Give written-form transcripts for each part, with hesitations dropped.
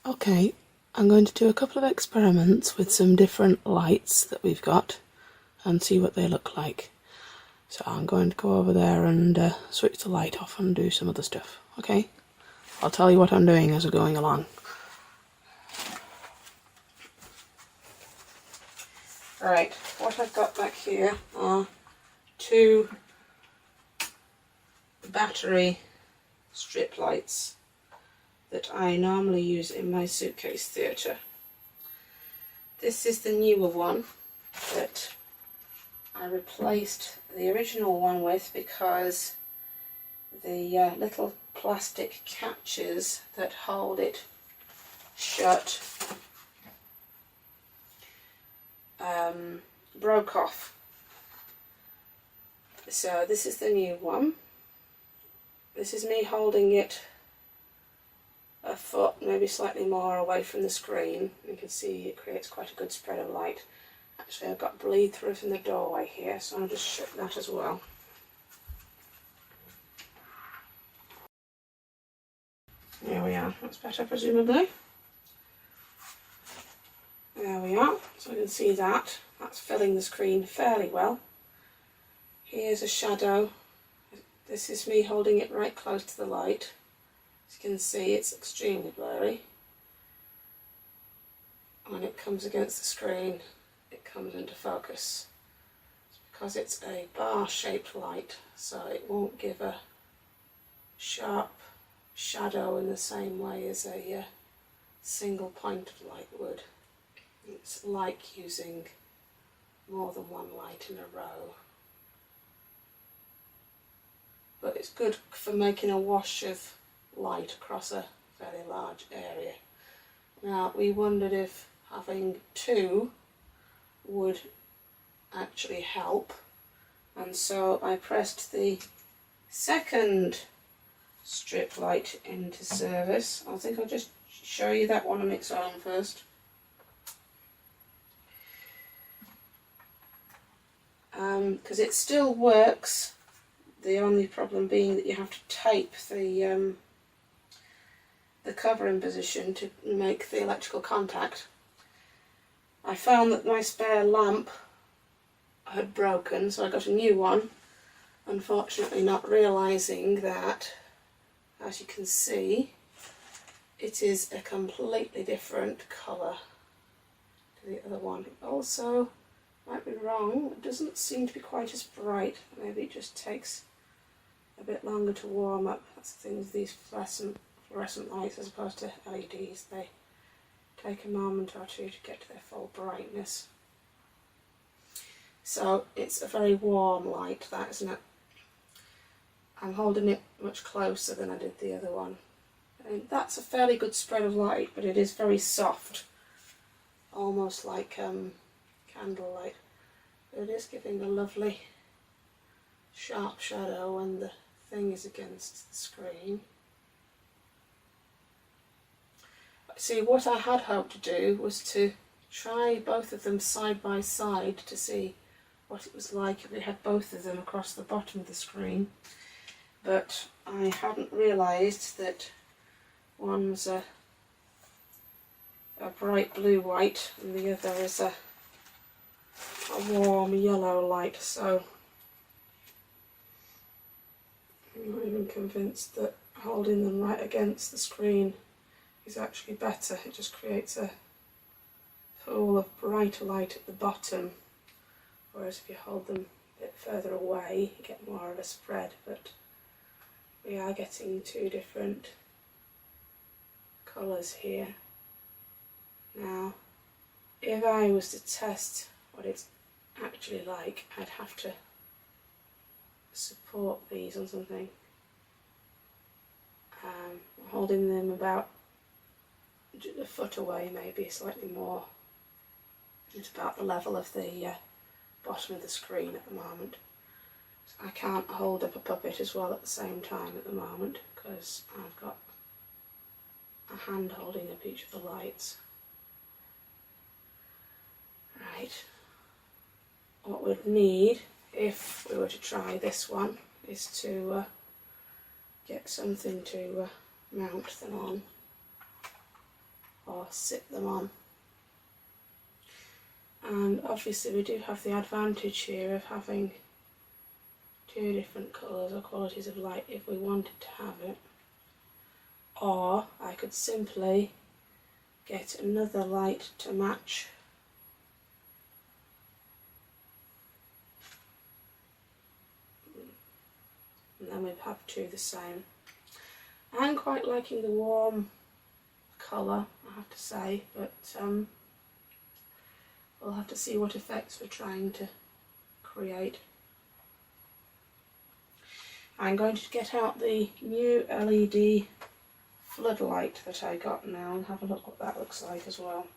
Okay, I'm going to do a couple of experiments with some different lights that we've got and see what they look like. So I'm going to go over there and switch the light off and do some other stuff, okay? I'll tell you what I'm doing as we're going along. Right, what I've got back here are two battery strip lights that I normally use in my suitcase theatre. This is the newer one that I replaced the original one with because the little plastic catches that hold it shut broke off. So this is the new one. This is me holding it a foot, maybe slightly more away from the screen. You can see it creates quite a good spread of light. Actually, I've got bleed through from the doorway here, so I'll just shut that as well. There we are, that's better presumably. There we are, so you can see that. That's filling the screen fairly well. Here's a shadow. This is me holding it right close to the light. As you can see, it's extremely blurry. When it comes against the screen, it comes into focus. It's because it's a bar-shaped light, so it won't give a sharp shadow in the same way as a single point of light would. It's like using more than one light in a row. But it's good for making a wash of light across a very large area. Now, we wondered if having two would actually help, and so I pressed the second strip light into service. I think I'll just show you that one on its own first. Because it still works, the only problem being that you have to tape the cover in position to make the electrical contact. I found that my spare lamp had broken, so I got a new one, unfortunately not realising that, as you can see, it is a completely different colour to the other one. It also, might be wrong, it doesn't seem to be quite as bright. Maybe it just takes a bit longer to warm up. That's the thing with these fluorescent lights as opposed to LEDs. They take a moment or two to get to their full brightness. So it's a very warm light, that, isn't it? I'm holding it much closer than I did the other one. And that's a fairly good spread of light, but it is very soft, almost like candlelight. It is giving a lovely sharp shadow when the thing is against the screen. See, what I had hoped to do was to try both of them side by side to see what it was like if we had both of them across the bottom of the screen, but I hadn't realised that one's a bright blue white and the other is a warm yellow light, so I'm not even convinced that holding them right against the screen is actually better. It just creates a pool of brighter light at the bottom, whereas if you hold them a bit further away you get more of a spread, but we are getting two different colours here. Now, if I was to test what it's actually like, I'd have to support these on something. Holding them about a foot away, maybe slightly more. It's about the level of the bottom of the screen at the moment. So I can't hold up a puppet as well at the same time at the moment because I've got a hand holding up each of the lights. Right. What we'd need, if we were to try this one, is to get something to mount them on. sit them on. And obviously we do have the advantage here of having two different colours or qualities of light if we wanted to have it. Or I could simply get another light to match and then we'd have two the same. I'm quite liking the warm colour, I have to say, but we'll have to see what effects we're trying to create. I'm going to get out the new LED floodlight that I got now and have a look what that looks like as well.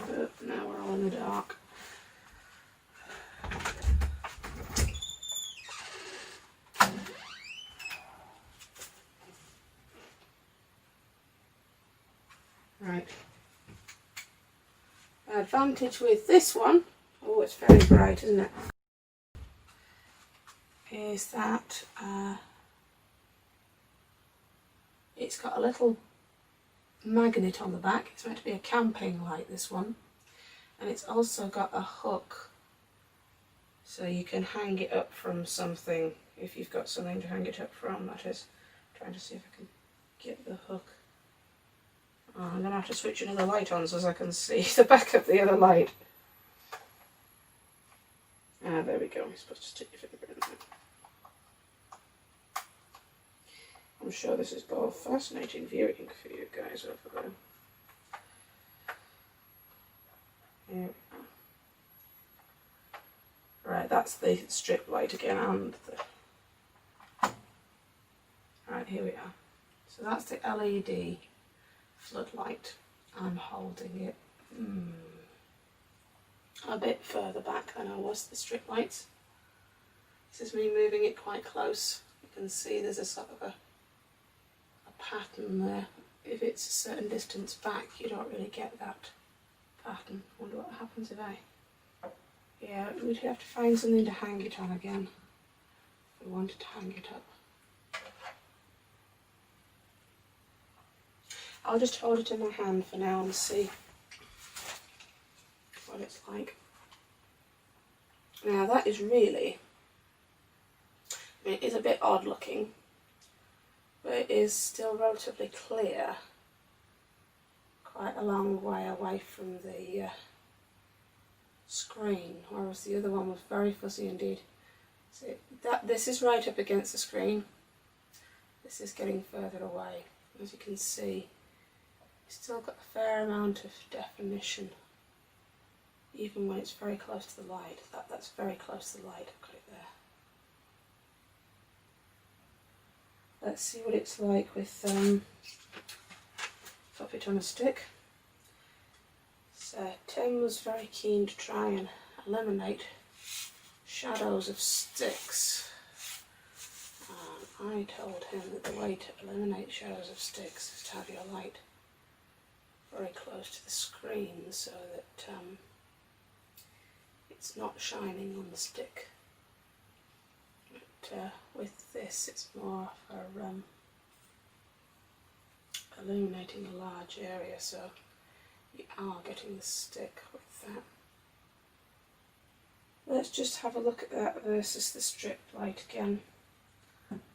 Oh, now we're all in the dark. Right. The advantage with this one, oh it's very bright isn't it, is that it's got a little magnet on the back. It's meant to be a camping light, this one, and it's also got a hook so you can hang it up from something if you've got something to hang it up from, that is. I'm trying to see if I can get the hook. Oh, I'm going to have to switch another light on so I can see the back of the other light. Ah, there we go. You're supposed to stick your finger in there. I'm sure this is both fascinating viewing for you guys over there. Here we are. Right, that's the strip light again, and the... Right, here we are. So that's the LED floodlight. I'm holding it a bit further back than I was the strip lights. This is me moving it quite close. You can see there's a sort of a pattern there. If it's a certain distance back you don't really get that pattern. I wonder what happens if I... Yeah, we'd have to find something to hang it on again if we wanted to hang it up. I'll just hold it in my hand for now and see what it's like. Now that is really, I mean, it is a bit odd looking, but it is still relatively clear, quite a long way away from the screen, whereas the other one was very fuzzy indeed. See, this is right up against the screen, this is getting further away. As you can see, it's still got a fair amount of definition, even when it's very close to the light. That's very close to the light, I've got it there. Let's see what it's like with pop it on a stick. So Tim was very keen to try and eliminate shadows of sticks. I told him that the way to eliminate shadows of sticks is to have your light very close to the screen so that it's not shining on the stick. But with this it's more for illuminating a large area, so you are getting the stick with that. Let's just have a look at that versus the strip light again.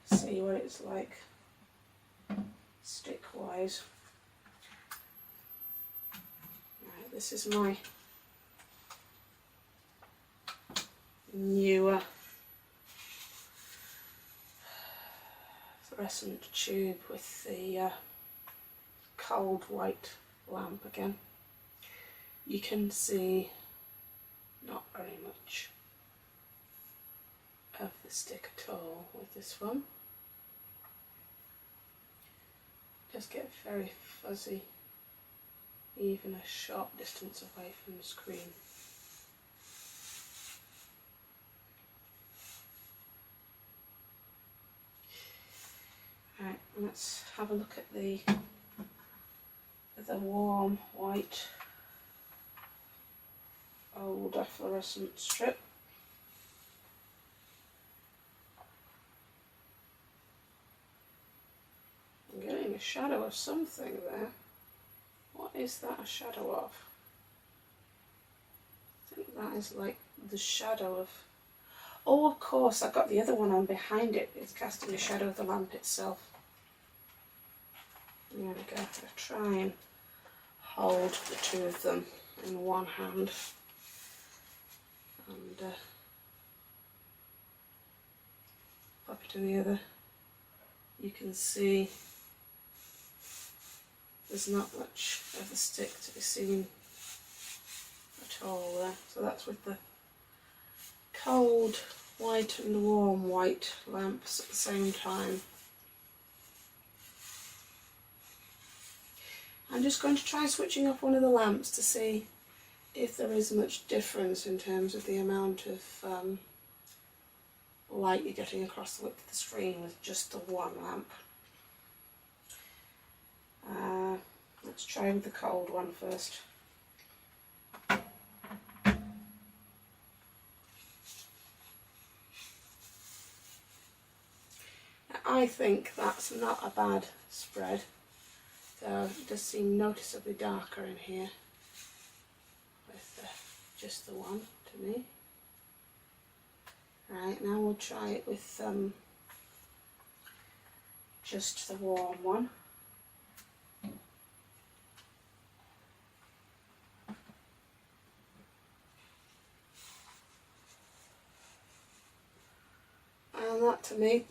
See what it's like stick wise. Right, this is my newer fluorescent tube with the cold white lamp again. You can see not very much of the stick at all with this one. Just get very fuzzy even a short distance away from the screen. Right, let's have a look at the warm white older fluorescent strip. getting a shadow of something there. What is that a shadow of? I think that is like the shadow of... Oh, of course, I've got the other one on behind it. It's casting a shadow of the lamp itself. There we go. I'm going to try and hold the two of them in one hand. And pop it in the other. You can see there's not much of the stick to be seen at all there. So that's with the cold white and the warm white lamps at the same time. I'm just going to try switching off one of the lamps to see if there is much difference in terms of the amount of light you're getting across the width of the screen with just the one lamp. Let's try with the cold one first. I think that's not a bad spread, though it does seem noticeably darker in here with just the one to me. Right, now we'll try it with just the warm one. And that to me,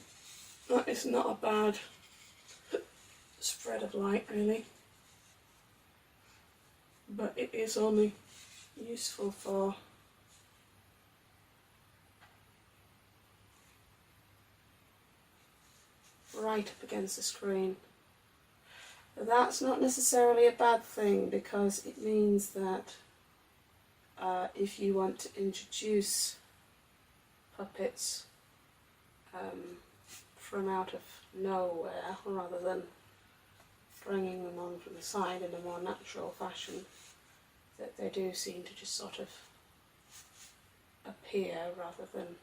that is not a bad spread of light really, but it is only useful for right up against the screen. But that's not necessarily a bad thing, because it means that if you want to introduce puppets from out of nowhere, rather than bringing them on from the side in a more natural fashion, that they do seem to just sort of appear rather than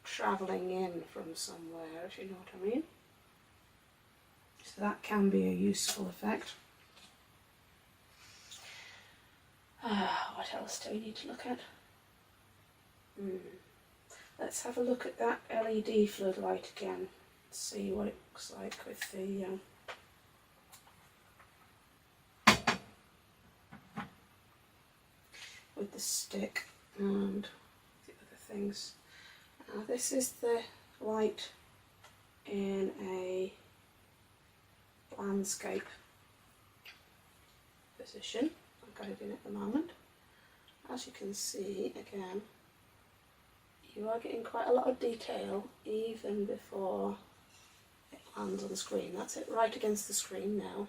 travelling in from somewhere, if you know what I mean. So that can be a useful effect. What else do we need to look at? Let's have a look at that LED floodlight again, see what it looks like with the stick and the other things. This is the light in a landscape position. I've got it in at the moment. As you can see, again, you are getting quite a lot of detail even before it lands on the screen. That's it right against the screen now,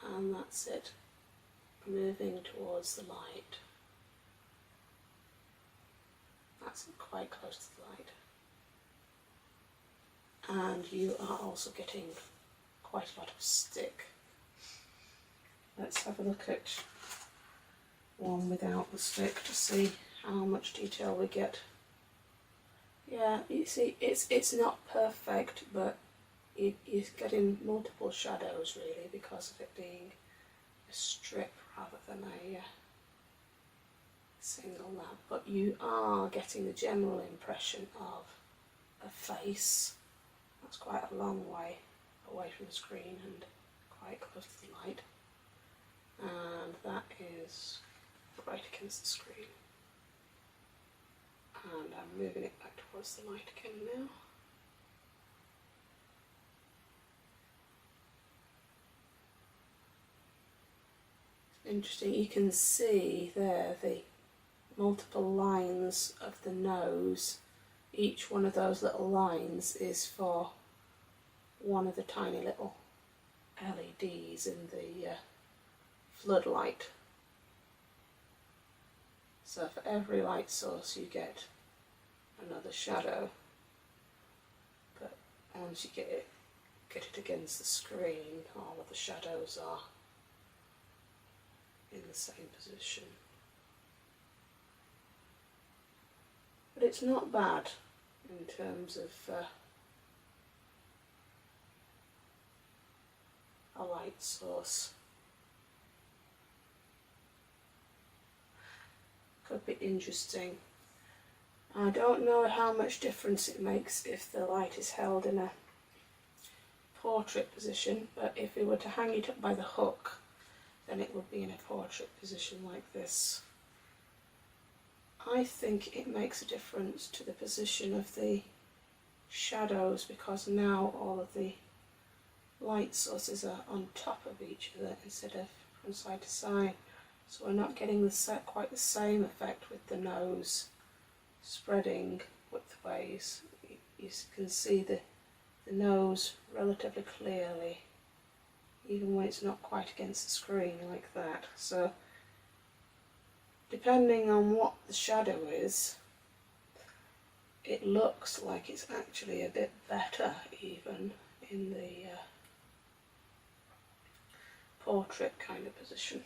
and that's it moving towards the light. That's quite close to the light, and you are also getting quite a lot of stick. Let's have a look at one without the stick to see how much detail we get. Yeah, you see, it's not perfect, but you're getting multiple shadows really because of it being a strip rather than a single lamp. But you are getting the general impression of a face. That's quite a long way away from the screen and quite close to the light. And that is right against the screen. And I'm moving it back towards the light again now. Interesting, you can see there the multiple lines of the nose. Each one of those little lines is for one of the tiny little LEDs in the floodlight. So for every light source you get another shadow, but once you get it against the screen, all of the shadows are in the same position. But it's not bad in terms of a light source. Could be interesting. I don't know how much difference it makes if the light is held in a portrait position, but if we were to hang it up by the hook, then it would be in a portrait position like this. I think it makes a difference to the position of the shadows, because now all of the light sources are on top of each other instead of from side to side, so we're not getting quite the same effect with the nose spreading widthways. You can see the nose relatively clearly, even when it's not quite against the screen like that. So depending on what the shadow is, it looks like it's actually a bit better even in the portrait kind of position.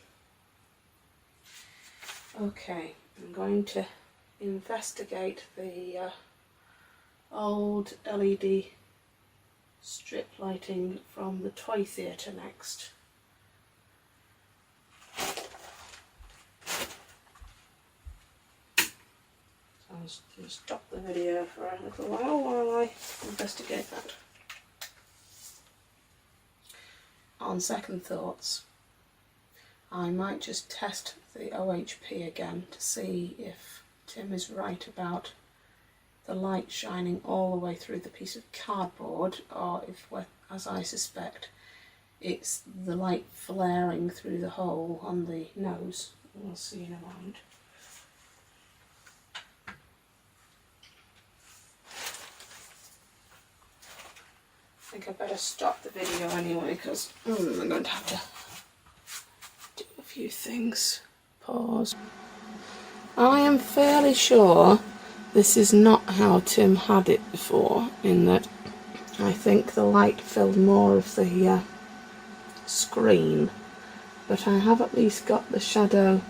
Okay, I'm going to investigate the old LED strip lighting from the toy theatre next. I'll just stop the video for a little while I investigate that. On second thoughts, I might just test the OHP again to see if Tim is right about the light shining all the way through the piece of cardboard, or if, as I suspect, it's the light flaring through the hole on the nose. We'll see in a moment. I think I better stop the video anyway, because I'm going to have to do a few things. Pause. I am fairly sure this is not how Tim had it before, in that I think the light filled more of the screen, but I have at least got the shadow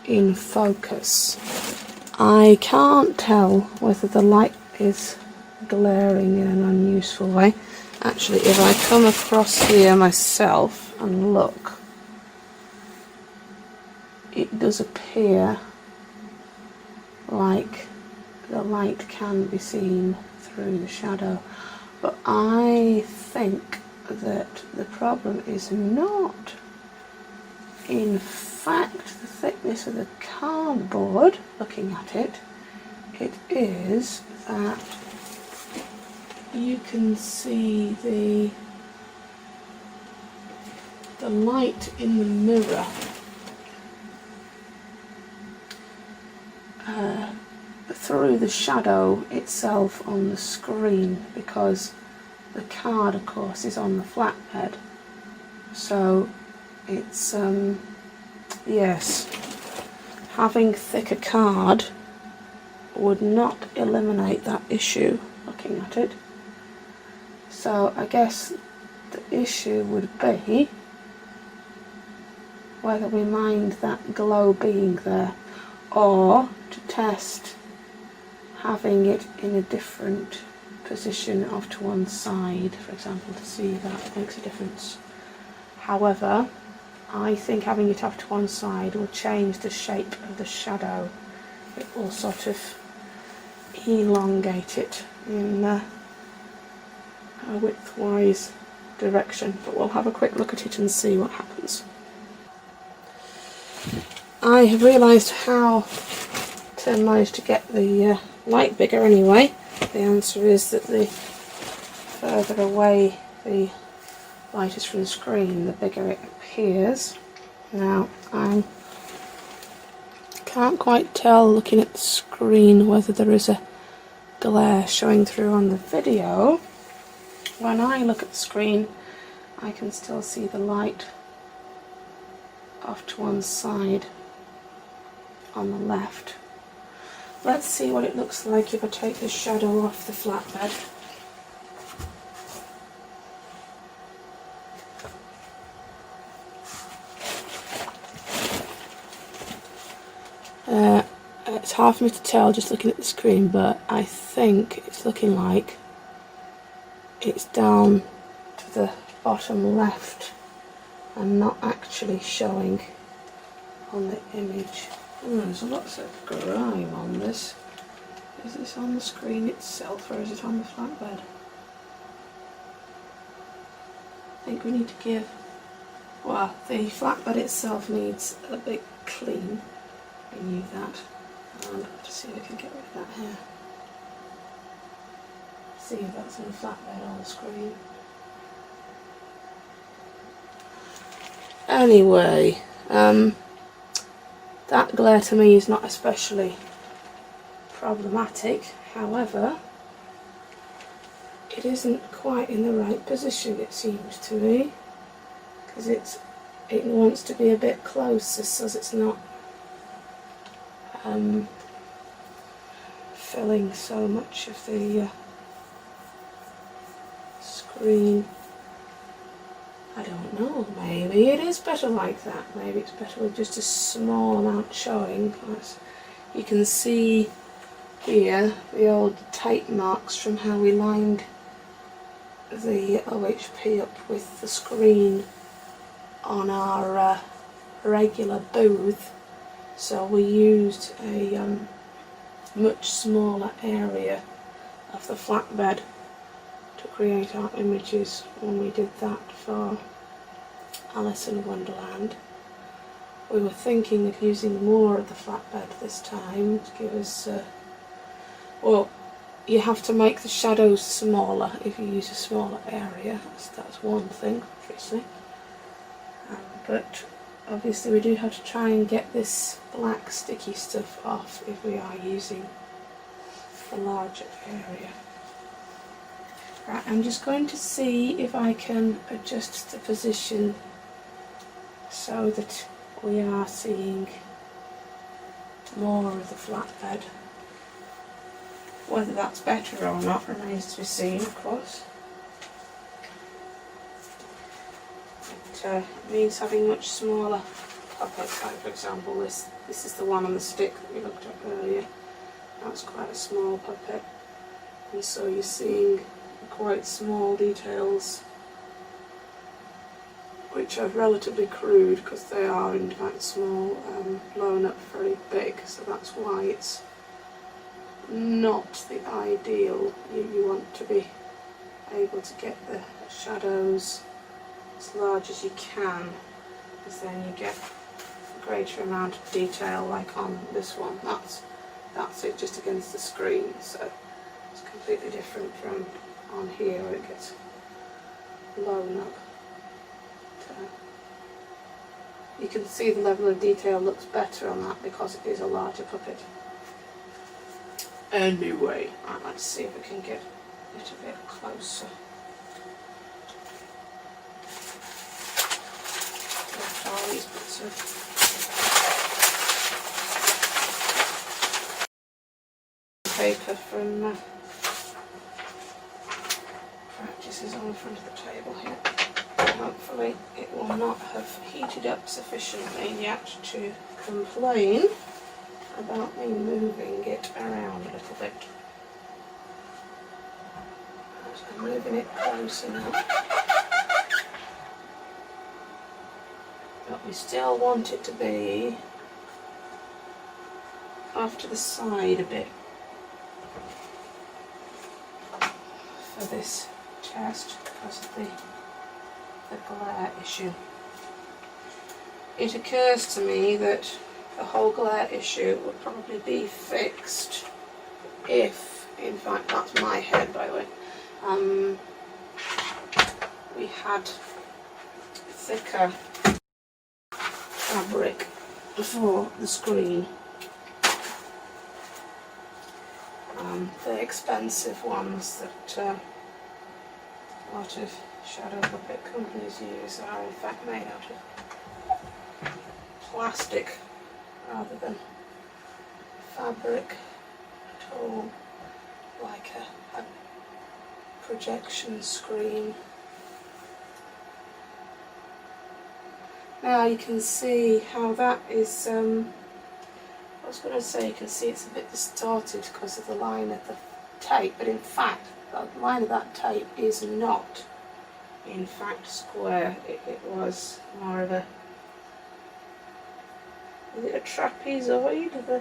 in focus. I can't tell whether the light is glaring in an unuseful way. Actually, if I come across here myself and look, it does appear like the light can be seen through the shadow, but I think that the problem is not in fact the thickness of the cardboard. Looking at it, it is that you can see the light in the mirror through the shadow itself on the screen, because the card of course is on the flatbed, so it's yes, having thicker card would not eliminate that issue looking at it. So I guess the issue would be whether we mind that glow being there, or to test having it in a different position off to one side, for example, to see if that makes a difference. However, I think having it off to one side will change the shape of the shadow. It will sort of elongate it in a widthwise direction, but we'll have a quick look at it and see what happens. I have realised how to manage to get the light bigger anyway. The answer is that the further away the light is from the screen, the bigger it appears. Now, I can't quite tell looking at the screen whether there is a glare showing through on the video. When I look at the screen, I can still see the light off to one side on the left. Let's see what it looks like if I take the shadow off the flatbed. It's hard for me to tell just looking at the screen, but I think it's looking like it's down to the bottom left and not actually showing on the image. There's lots of grime on this. Is this on the screen itself or is it on the flatbed? I think we need to give, well, the flatbed itself needs a big clean. We knew that. And let's see if we can get rid of that here. See if that's on the flatbed on the screen. Anyway, that glare to me is not especially problematic. However, it isn't quite in the right position, it seems to me, because it wants to be a bit closer so it's not filling so much of the screen. I don't know, maybe it is better like that. Maybe it's better with just a small amount showing. You can see here the old tape marks from how we lined the OHP up with the screen on our regular booth. So we used a much smaller area of the flatbed to create our images when we did that for Alice in Wonderland. We were thinking of using more of the flatbed this time to give us, well, you have to make the shadows smaller if you use a smaller area, that's one thing obviously, but obviously we do have to try and get this black sticky stuff off if we are using a larger area. Right, I'm just going to see if I can adjust the position so that we are seeing more of the flatbed. Whether that's better or not remains to be seen, of course. It means having much smaller puppets, like for example this is the one on the stick that we looked at earlier. That's quite a small puppet, and so you're seeing quite small details which are relatively crude because they are in fact small, blown up very big, so that's why it's not the ideal. You want to be able to get the shadows as large as you can, because then you get a greater amount of detail, like on this one. That's it, just against the screen, so it's completely different from on here where it gets blown up. You can see the level of detail looks better on that because it is a larger puppet. Anyway, right, let's see if we can get it a bit closer. Left all these bits of paper from practices on the front of the table here. Hopefully it will not have heated up sufficiently yet to complain about me moving it around a little bit. I'm moving it close enough, but we still want it to be off to the side a bit for this test because of the glare issue. It occurs to me that the whole glare issue would probably be fixed if, in fact that's my head by the way, we had thicker fabric for the screen. The expensive ones that a lot of shadow puppet companies use are in fact made out of plastic rather than fabric at all, like a projection screen. Now you can see how that is, I was going to say you can see it's a bit distorted because of the line of the tape, but in fact the line of that tape is not in fact square. It was more of a, is it a trapezoid, the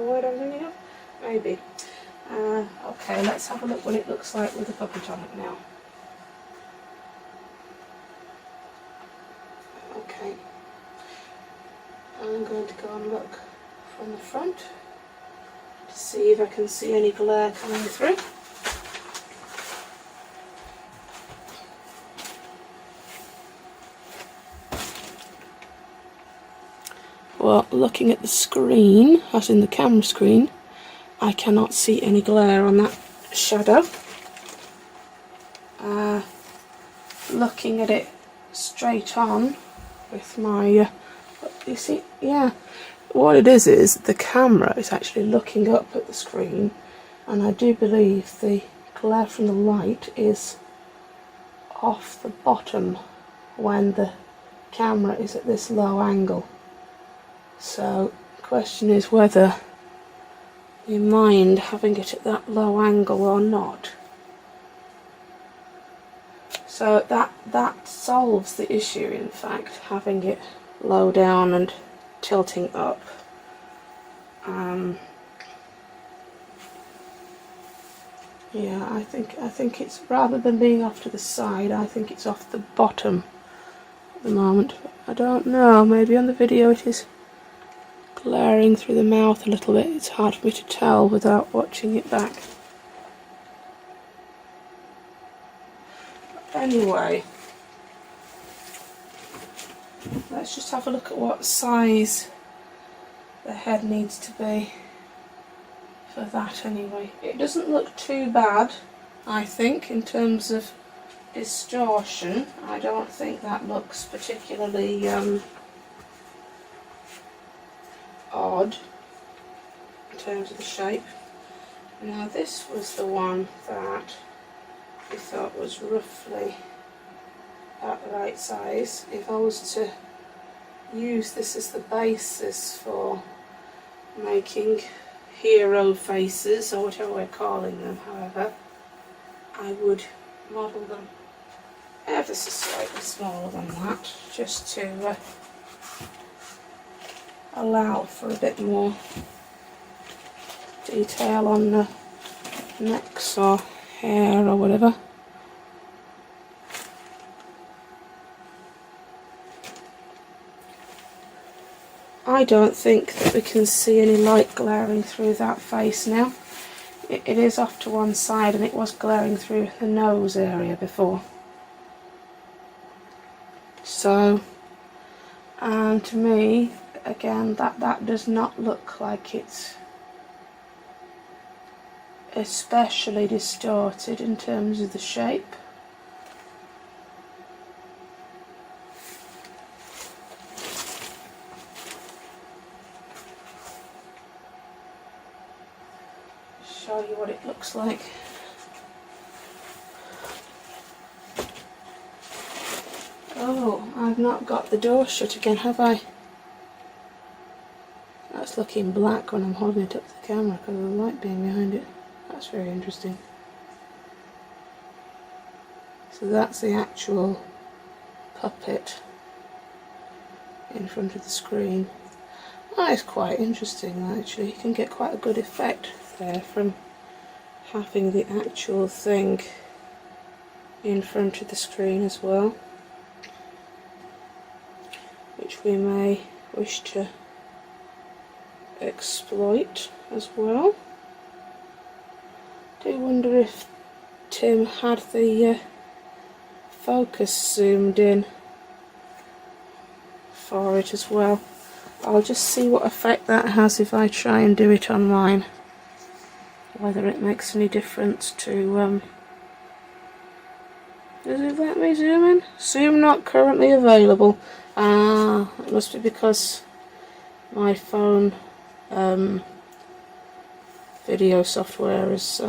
word I'm thinking of? Maybe. Okay, let's have a look what it looks like with the puppet on it now. Okay, I'm going to go and look from the front to see if I can see any glare coming through. Well, looking at the screen, as in the camera screen, I cannot see any glare on that shadow. Looking at it straight on with my, you see, yeah, what it is the camera is actually looking up at the screen, and I do believe the glare from the light is off the bottom when the camera is at this low angle. So the question is whether you mind having it at that low angle or not. So that solves the issue, in fact, having it low down and tilting up. Yeah, I think it's, rather than being off to the side, I think it's off the bottom at the moment. I don't know, maybe on the video it is glaring through the mouth a little bit. It's hard for me to tell without watching it back. Anyway, let's just have a look at what size the head needs to be for that anyway. It doesn't look too bad, I think, in terms of distortion. I don't think that looks particularly odd in terms of the shape. Now this was the one that we thought was roughly at the right size. If I was to use this as the basis for making hero faces, or whatever we're calling them, however, I would model them ever so slightly smaller than that, just to allow for a bit more detail on the necks or hair or whatever. I don't think that we can see any light glaring through that face now. It is off to one side, and it was glaring through the nose area before. So, and to me, again, that does not look like it's especially distorted in terms of the shape. Show you what it looks like. Oh, I've not got the door shut again, have I? That's looking black when I'm holding it up to the camera because of the light being behind it. That's very interesting. So that's the actual puppet in front of the screen. That is quite interesting, actually. You can get quite a good effect there from having the actual thing in front of the screen as well, which we may wish to exploit as well. I do wonder if Tim had the focus zoomed in for it as well. I'll just see what effect that has if I try and do it on mine, whether it makes any difference to does it let me zoom in? Zoom not currently available. Ah, it must be because my phone video software is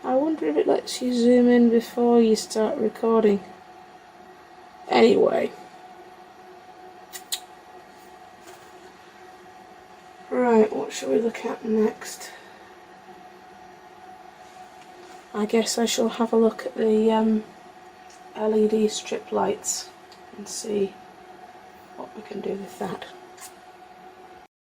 I wonder if it lets you zoom in before you start recording. Anyway, right, what shall we look at next? I guess I shall have a look at the LED strip lights and see what we can do with that.